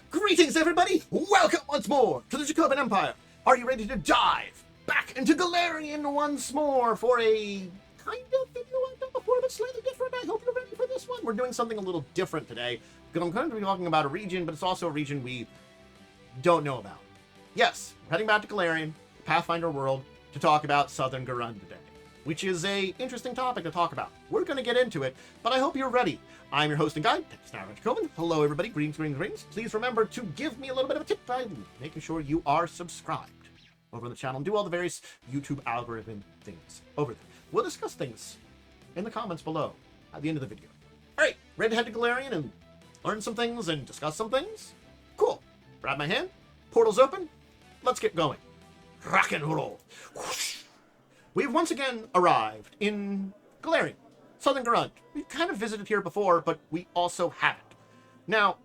Greetings, everybody! Welcome once more to the Dracovin Empire! Are you ready to dive back into Golarion once more for a kind of video I've done before, but slightly different? I hope you're ready for this one. We're doing something a little different today, because I'm going to be talking about a region, but it's also a region we don't know about. Yes, we're heading back to Golarion, the Pathfinder world, to talk about South Garund today, which is a interesting topic to talk about. We're going to get into it, but I hope you're ready. I'm your host and guide, Dracovin. Hello, everybody. Greetings. Please remember to give me a little bit of a tip by making sure you are subscribed over on the channel and do all the various YouTube algorithm things over there. We'll discuss things in the comments below at the end of the video. All right, ready to head to Golarion and learn some things and discuss some things? Cool. Grab my hand. Portal's open. Let's get going. Rock and roll. Whoosh. We've once again arrived in Golarion, South Garund. We've kind of visited here before, but we also haven't. Now,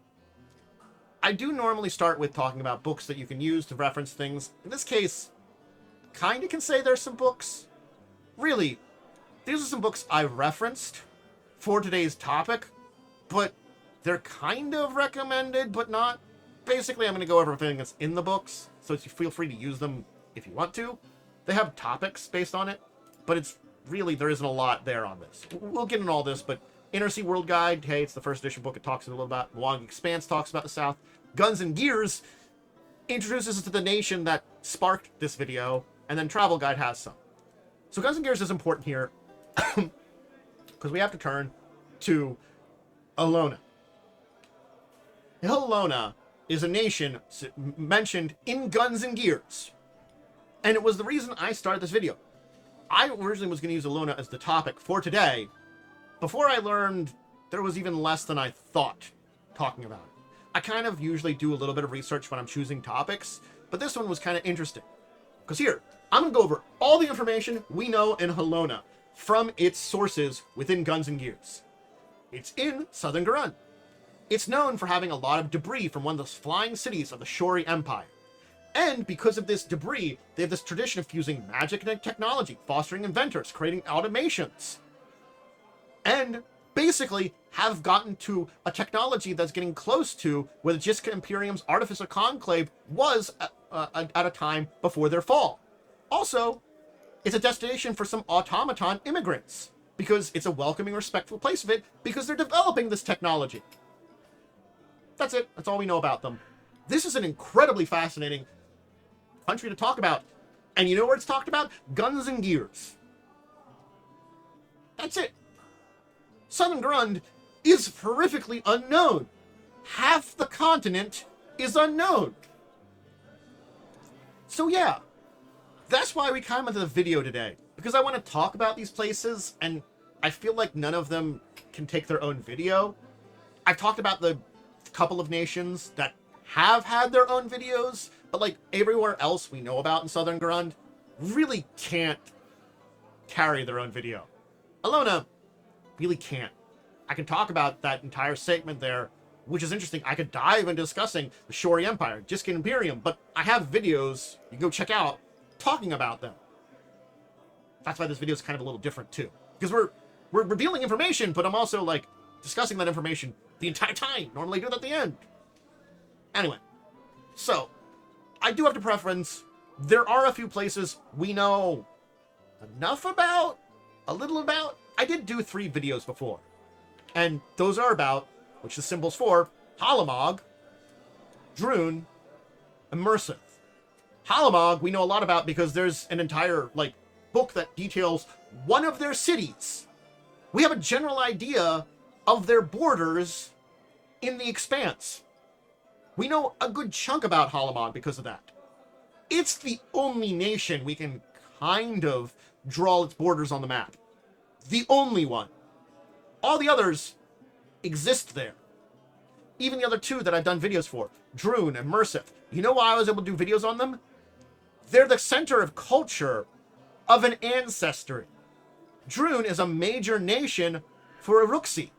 I do normally start with talking about books that you can use to reference things. In this case, kind of can say there's some books. Really, these are some books I referenced for today's topic, but they're kind of recommended, but not. Basically, I'm going to go over everything that's in the books, so you feel free to use them if you want to. They have topics based on it, but it's really, there isn't a lot there on this. We'll get into all this, but Inner Sea World Guide, hey, it's the first edition book. It talks a little about Long Expanse, talks about the South. Guns and Gears introduces us to the nation that sparked this video, and then Travel Guide has some. So Guns and Gears is important here, because we have to turn to Eihlona. Eihlona is a nation mentioned in Guns and Gears, and it was the reason I started this video. I originally was going to use Eihlona as the topic for today, before I learned there was even less than I thought talking about it. I kind of usually do a little bit of research when I'm choosing topics, but this one was kind of interesting. Because here, I'm going to go over all the information we know in Eihlona from its sources within Guns and Gears. It's in South Garund. It's known for having a lot of debris from one of the flying cities of the Shori Empire. And because of this debris, they have this tradition of fusing magic and technology, fostering inventors, creating automations. And basically have gotten to a technology that's getting close to where the Jiska Imperium's Artificer Conclave was at a time before their fall. Also, it's a destination for some automaton immigrants, because it's a welcoming, respectful place of it, because they're developing this technology. That's it. That's all we know about them. This is an incredibly fascinating country to talk about. And you know where it's talked about? Guns and Gears. That's it. South Garund is horrifically unknown. Half the continent is unknown. So yeah, that's why we came into the video today. Because I want to talk about these places, and I feel like none of them can take their own video. I've talked about the couple of nations that have had their own videos, but like everywhere else we know about in South Garund really can't carry their own video. Eihlona really can't. I can talk about that entire segment there, which is interesting. I could dive into discussing the Shori Empire, Jiska Imperium, but I have videos you can go check out talking about them. That's why this video is kind of a little different too, because we're revealing information, but I'm also like discussing that information the entire time. Normally I do that at the end. Anyway, so I do have to preference, there are a few places we know enough about, a little about. I did do 3 videos before, and those are about, which the symbol's for, Halamog, Droon, and Mercith. Halamog we know a lot about because there's an entire like book that details one of their cities. We have a general idea of their borders in the Expanse. We know a good chunk about Halamog because of that. It's the only nation we can kind of draw its borders on the map. The only one. All the others exist there. Even the other 2 that I've done videos for, Droon and Mercith. You know why I was able to do videos on them? They're the center of culture of an ancestry. Droon is a major nation for Uruxi.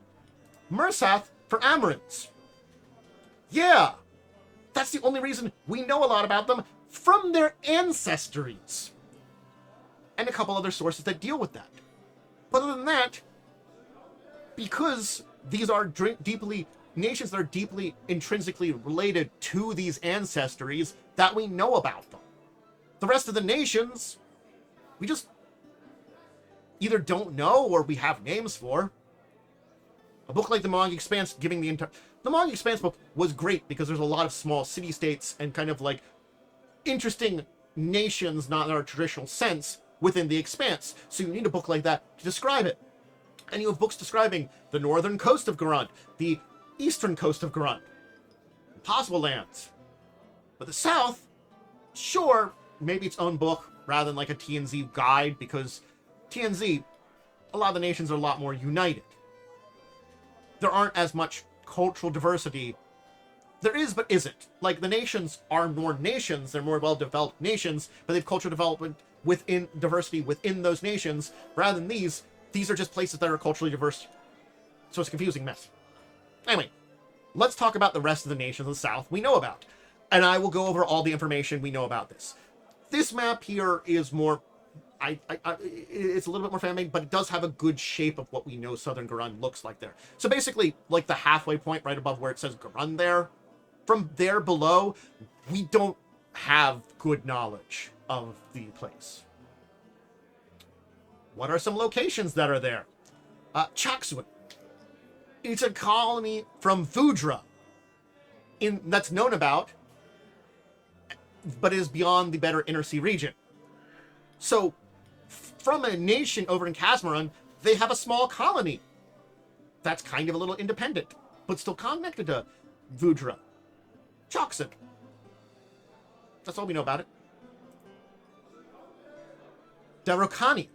Mercith for Amarants. Yeah, that's the only reason we know a lot about them, from their ancestries. And a couple other sources that deal with that. But other than that, because these are deeply nations that are deeply intrinsically related to these ancestries that we know about them. The rest of the nations, we just either don't know or we have names for. A book like The Manga Expanse giving the entire... The Manga Expanse book was great because there's a lot of small city-states and kind of like interesting nations, not in our traditional sense, within the Expanse. So you need a book like that to describe it. And you have books describing the northern coast of Garund, the eastern coast of Garund, possible lands. But the south, sure, maybe its own book rather than like a TNZ guide, because TNZ, a lot of the nations are a lot more united. There aren't as much cultural diversity. There is, but isn't. Like, the nations are more nations, they're more well-developed nations, but they have cultural development within diversity within those nations, rather than these are just places that are culturally diverse. So it's a confusing mess. Anyway, let's talk about the rest of the nations of the South we know about. And I will go over all the information we know about this. This map here is more... it's a little bit more fan-made, but it does have a good shape of what we know Southern Garund looks like there. So basically, like the halfway point right above where it says Garund there, from there below, we don't have good knowledge of the place. What are some locations that are there? Chakswin. It's a colony from Vudra that's known about, but is beyond the better Inner Sea region. So, from a nation over in Kazmarun, they have a small colony that's kind of a little independent, but still connected to Vudra. Chokson. That's all we know about it. Darokani.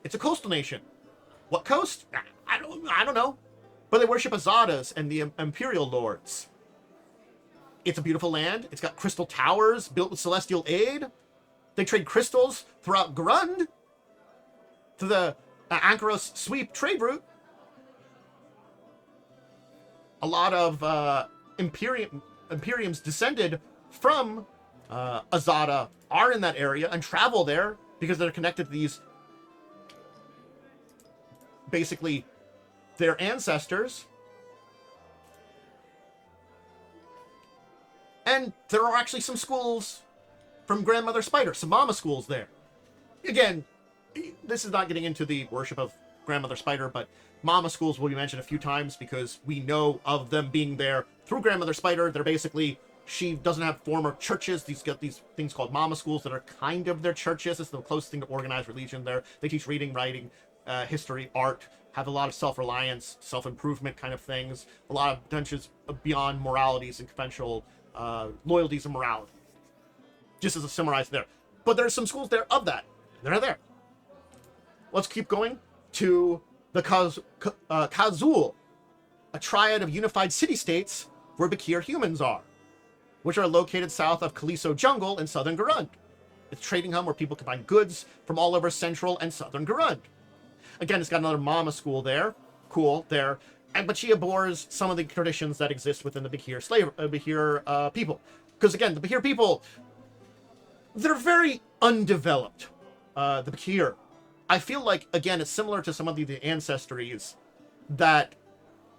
It's a coastal nation. What coast? I don't know. But they worship Azadas and the Imperial Lords. It's a beautiful land. It's got crystal towers built with celestial aid. They trade crystals throughout Garund to the Ankaros sweep trade route. A lot of Imperiums descended from Azada are in that area and travel there because they're connected to these, basically, their ancestors. And there are actually some schools from Grandmother Spider, some mama schools there. Again, this is not getting into the worship of Grandmother Spider, but mama schools will be mentioned a few times because we know of them being there through Grandmother Spider. They're basically, she doesn't have former churches. These got these things called mama schools that are kind of their churches. It's the closest thing to organized religion there. They teach reading, writing, history, art, have a lot of self-reliance, self-improvement kind of things. A lot of dungeons beyond moralities and conventional loyalties and morality. Just as a summarize there. But there's some schools there of that. They're there. Let's keep going to the Kazul, a triad of unified city-states where Bakir humans are, which are located south of Kaliso Jungle in southern Garund. It's a trading hub where people can buy goods from all over central and southern Garund. Again, it's got another mama school there. Cool, there. But she abhors some of the traditions that exist within the Bakir people. Because again, the Bakir people, they're very undeveloped. The Bakir. I feel like, again, it's similar to some of the ancestries that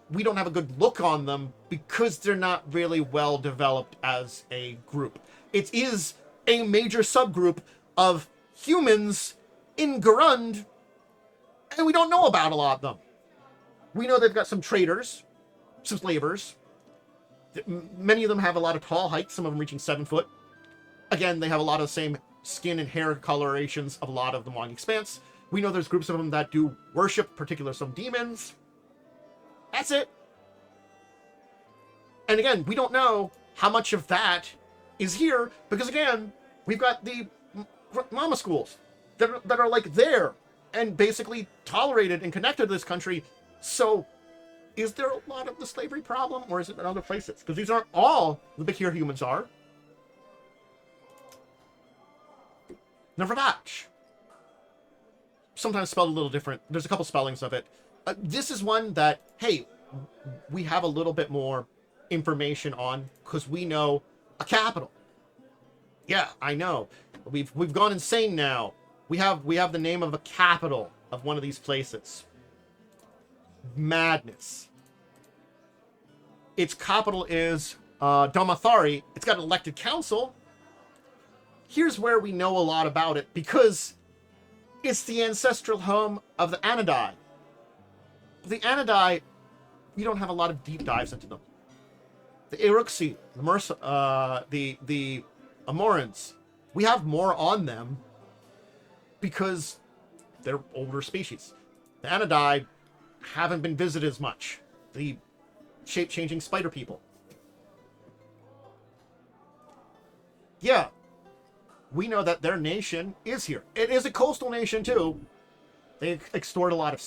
we don't have a good look on them because they're not really well developed as a group. It is a major subgroup of humans in Garund, and we don't know about a lot of them. We know they've got some traders, some slavers. Many of them have a lot of tall heights, some of them reaching 7 foot. Again, they have a lot of the same skin and hair colorations of a lot of the Long Expanse. We know there's groups of them that do worship, particular some demons. That's it. And again, we don't know how much of that is here, because again, we've got the mama schools that are like there and basically tolerated and connected to this country. So, is there a lot of the slavery problem, or is it in other places? Because these aren't all the Bakir humans are. Neverbatch. Sometimes spelled a little different. There's a couple spellings of it. This is one that, hey, we have a little bit more information on because we know a capital. Yeah, I know. We've gone insane now. We have the name of a capital of one of these places. Madness. Its capital is Domathari. It's got an elected council. Here's where we know a lot about it, because it's the ancestral home of the Anadai. The Anadai, we don't have a lot of deep dives into them. The Iruxi, the Amorans, we have more on them because they're older species. The Anadai haven't been visited as much. The shape-changing spider people. Yeah, we know that their nation is here. It is a coastal nation too. They export a lot of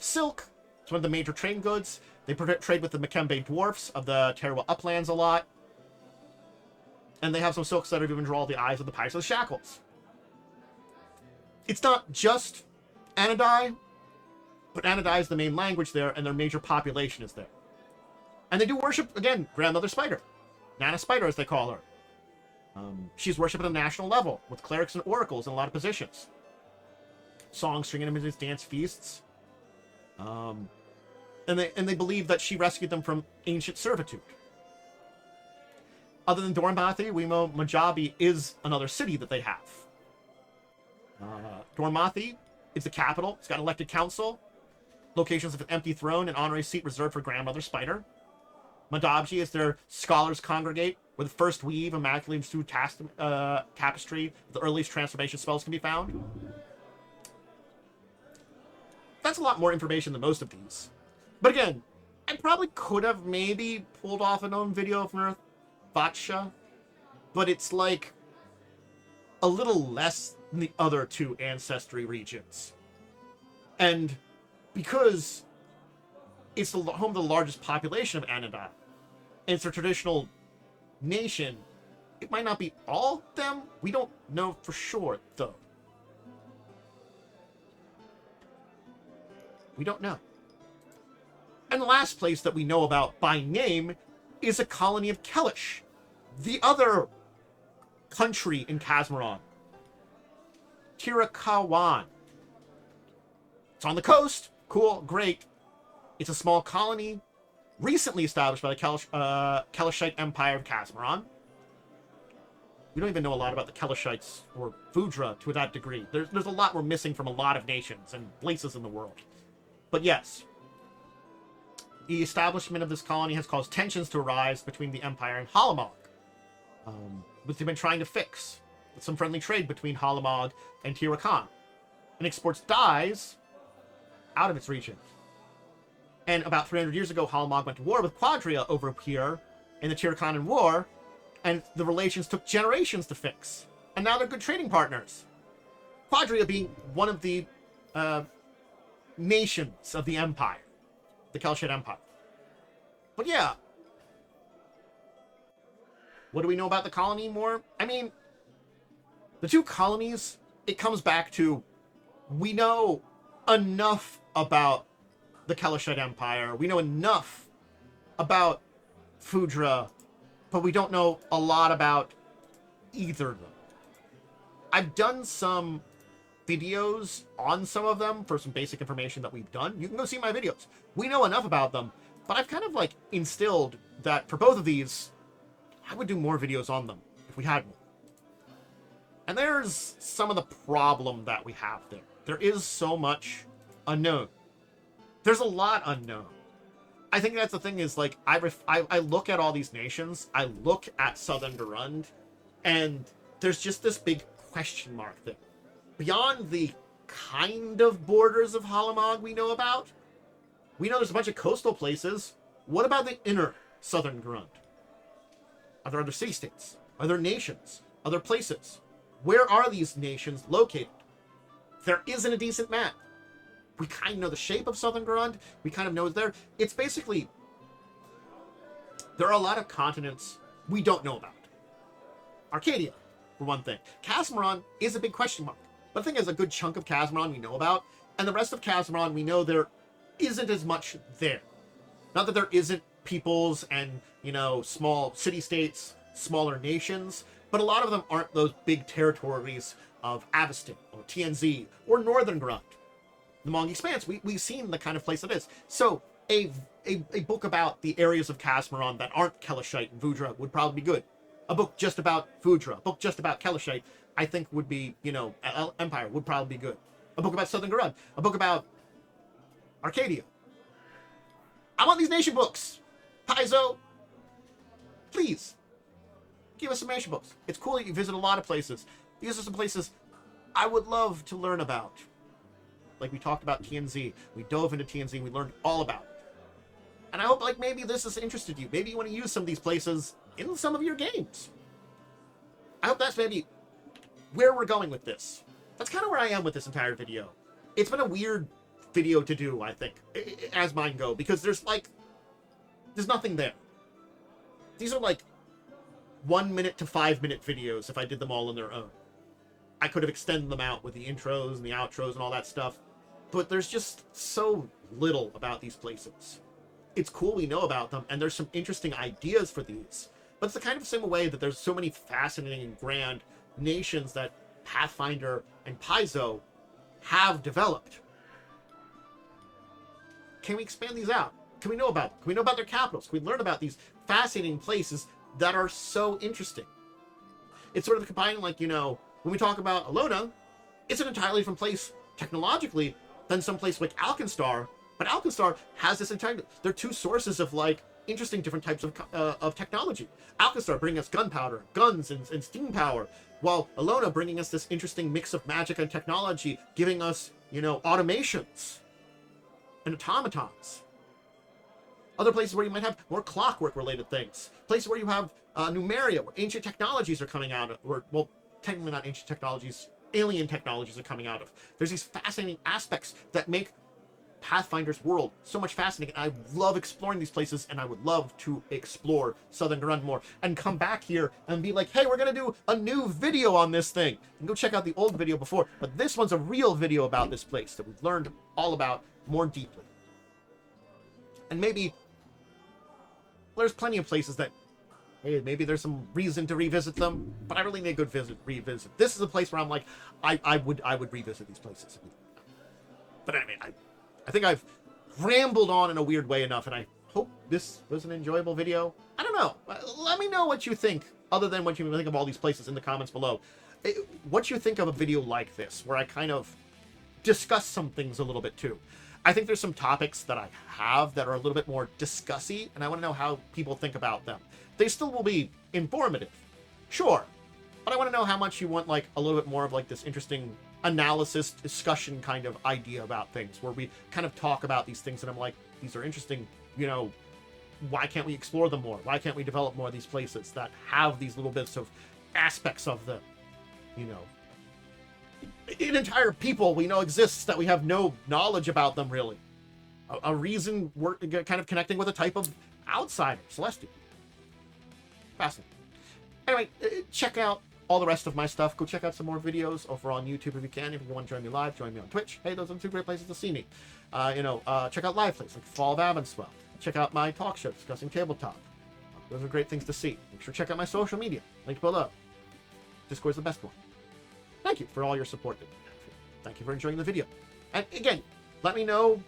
silk. It's one of the major trade goods. They trade with the Makembe dwarfs of the Teruwa uplands a lot. And they have some silks that even draw the eyes of the Paizo shackles. It's not just Anadai, but Anadai is the main language there, and their major population is there. And they do worship, again, Grandmother Spider. Nana Spider, as they call her. She's worshipped at a national level, with clerics and oracles in a lot of positions. Songs, stringing images, dance feasts. And they believe that she rescued them from ancient servitude. Other than Dormathi, we know Majabi is another city that they have. Dormathi is the capital. It's got an elected council, locations of an empty throne, and honorary seat reserved for Grandmother Spider. Madabji is their scholars congregate, where the first weave, immaculately through tapestry, the earliest transformation spells can be found. That's a lot more information than most of these. But again, I probably could have maybe pulled off an own video from Vatsha, but it's like a little less than the other two ancestry regions. And because it's the home of the largest population of Anadai, and it's a traditional nation, it might not be all of them. We don't know for sure, though. We don't know. And the last place that we know about by name is a colony of Kelish, the other country in Kazmaron. Tirakawan. It's on the coast. Cool, great. It's a small colony, recently established by the Kelishite Empire of Kazmaron. We don't even know a lot about the Kelishites or Vudra to that degree. There's a lot we're missing from a lot of nations and places in the world. But yes, the establishment of this colony has caused tensions to arise between the Empire and Halamog, which they've been trying to fix with some friendly trade between Halamog and Tirakan, and exports dyes out of its region. And about 300 years ago, Halamog went to war with Quadria over here in the Tirakanan War, and the relations took generations to fix. And now they're good trading partners. Quadria being one of the nations of the Empire, the Kelishite Empire. But yeah, what do we know about the colony more? I mean, the two colonies, it comes back to, we know enough about the Kelishite Empire. We know enough about Fudra, but we don't know a lot about either of them. I've done some videos on some of them for some basic information that we've done. You can go see my videos. We know enough about them, but I've kind of like instilled that for both of these, I would do more videos on them if we had more. And there's some of the problem that we have there. There is so much unknown. There's a lot unknown. I think that's the thing is, like, I look at all these nations, I look at Southern Garund, and there's just this big question mark there. Beyond the kind of borders of Halamog we know about, we know there's a bunch of coastal places. What about the inner Southern Garund? Are there other city-states? Are there nations? Other places? Where are these nations located? There isn't a decent map. We kind of know the shape of Southern Garund. We kind of know it's there. It's basically, there are a lot of continents we don't know about. Arcadia, for one thing. Kazmaron is a big question mark. But the thing is, a good chunk of Kazmaron we know about, and the rest of Kazmaron we know there isn't as much there. Not that there isn't peoples and, you know, small city-states, smaller nations, but a lot of them aren't those big territories of Aveston or TNZ or Northern Garund. The Mong Expanse, we've seen the kind of place it is. So a a book about the areas of Casmeron that aren't Kelishite and Vudra would probably be good. A book just about Vudra, a book just about Kelishite, I think would be, you know, Empire would probably be good. A book about Southern Garund, a book about Arcadia. I want these nation books. Paizo, please, give us some nation books. It's cool that you visit a lot of places. These are some places I would love to learn about. Like we talked about TNZ. We dove into TNZ. We learned all about it. And I hope, like, maybe this has interested you. Maybe you want to use some of these places in some of your games. I hope that's maybe where we're going with this. That's kind of where I am with this entire video. It's been a weird video to do, I think, as mine go, because there's nothing there. These are like 1 minute to 5 minute videos if I did them all on their own. I could have extended them out with the intros and the outros and all that stuff, but there's just so little about these places. It's cool we know about them, and there's some interesting ideas for these, but it's the kind of same way that there's so many fascinating and grand nations that Pathfinder and Paizo have developed. Can we expand these out? Can we know about them? Can we know about their capitals? Can we learn about these fascinating places that are so interesting? It's sort of combining, like, you know, when we talk about Eihlona, it's an entirely different place technologically than some place like Alkenstar, but Alkenstar has this entire... They're two sources of, like, interesting different types of technology. Alkenstar bringing us gunpowder, guns, and steam power, while Eihlona bringing us this interesting mix of magic and technology, giving us, you know, automations and automatons. Other places where you might have more clockwork-related things. Places where you have Numeria, where ancient technologies are coming out of, or, well, technically not ancient technologies, alien technologies are coming out of. There's these fascinating aspects that make Pathfinder's world so much fascinating. I love exploring these places, and I would love to explore Southern Garund more and come back here and be like, hey, we're going to do a new video on this thing. And go check out the old video before. But this one's a real video about this place that we've learned all about more deeply. And maybe there's plenty of places that, hey, maybe there's some reason to revisit them, but I really need a good revisit. This is a place where I'm like, I would revisit these places. But anyway, I think I've rambled on in a weird way enough, and I hope this was an enjoyable video. I don't know. Let me know what you think, other than what you think of all these places in the comments below. What you think of a video like this, where I kind of discuss some things a little bit too. I think there's some topics that I have that are a little bit more discussy, and I want to know how people think about them. They still will be informative, sure, but I want to know how much you want, like, a little bit more of, like, this interesting analysis, discussion kind of idea about things, where we kind of talk about these things, and I'm like, these are interesting, you know, why can't we explore them more? Why can't we develop more of these places that have these little bits of aspects of them, you know? An entire people we know exists that we have no knowledge about them, really. A reason we're kind of connecting with a type of outsider, Celestial. Fascinating. Anyway, check out all the rest of my stuff. Go check out some more videos over on YouTube if you can. If you want to join me live, join me on Twitch. Hey, those are two great places to see me. Check out live plays like Fall of Avonswell. Check out my talk show discussing tabletop. Those are great things to see. Make sure to check out my social media. Linked below. Discord's the best one. Thank you for all your support. Thank you for enjoying the video. And again, let me know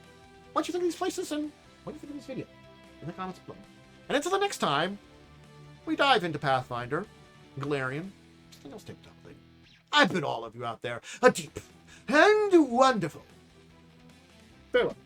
what you think of these places and what you think of this video in the comments below. And until the next time, we dive into Pathfinder, Golarion, something else tabletop thing. I bid all of you out there a deep and wonderful farewell.